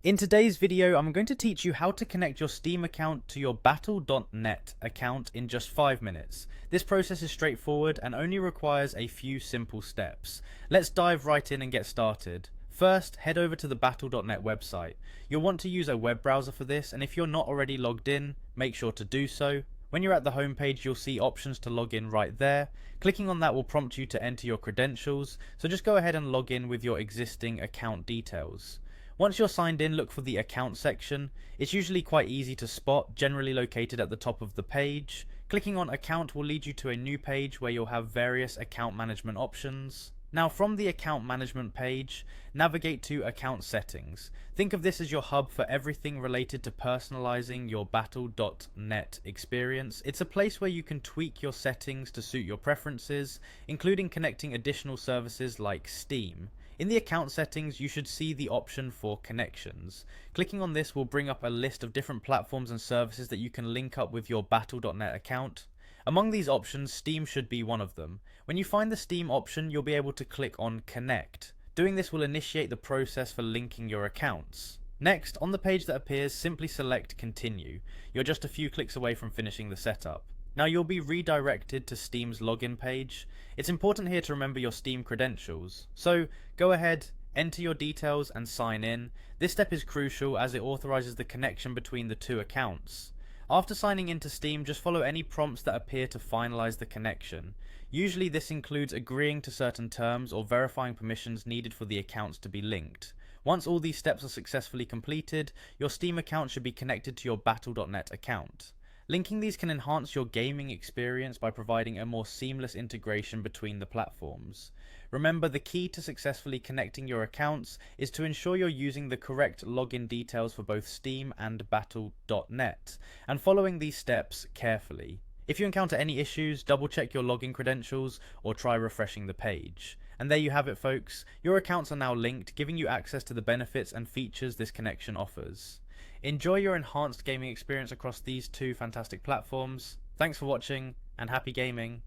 In today's video, I'm going to teach you how to connect your Steam account to your Battle.net account in just 5 minutes. This process is straightforward and only requires a few simple steps. Let's dive right in and get started. First, head over to the Battle.net website. You'll want to use a web browser for this, and if you're not already logged in, make sure to do so. When you're at the home page, you'll see options to log in right there. Clicking on that will prompt you to enter your credentials, so just go ahead and log in with your existing account details. Once you're signed in, look for the account section. It's usually quite easy to spot, generally located at the top of the page. Clicking on account will lead you to a new page where you'll have various account management options. Now from the account management page, navigate to account settings. Think of this as your hub for everything related to personalizing your Battle.net experience. It's a place where you can tweak your settings to suit your preferences, including connecting additional services like Steam. In the account settings, you should see the option for connections. Clicking on this will bring up a list of different platforms and services that you can link up with your Battle.net account. Among these options, Steam should be one of them. When you find the Steam option, you'll be able to click on Connect. Doing this will initiate the process for linking your accounts. Next, on the page that appears, simply select Continue. You're just a few clicks away from finishing the setup. Now you'll be redirected to Steam's login page. It's important here to remember your Steam credentials. So go ahead, enter your details and sign in. This step is crucial as it authorizes the connection between the two accounts. After signing into Steam, just follow any prompts that appear to finalize the connection. Usually this includes agreeing to certain terms or verifying permissions needed for the accounts to be linked. Once all these steps are successfully completed, your Steam account should be connected to your Battle.net account. Linking these can enhance your gaming experience by providing a more seamless integration between the platforms. Remember, the key to successfully connecting your accounts is to ensure you're using the correct login details for both Steam and Battle.net, and following these steps carefully. If you encounter any issues, double check your login credentials or try refreshing the page. And there you have it, folks. Your accounts are now linked, giving you access to the benefits and features this connection offers. Enjoy your enhanced gaming experience across these two fantastic platforms. Thanks for watching, and happy gaming.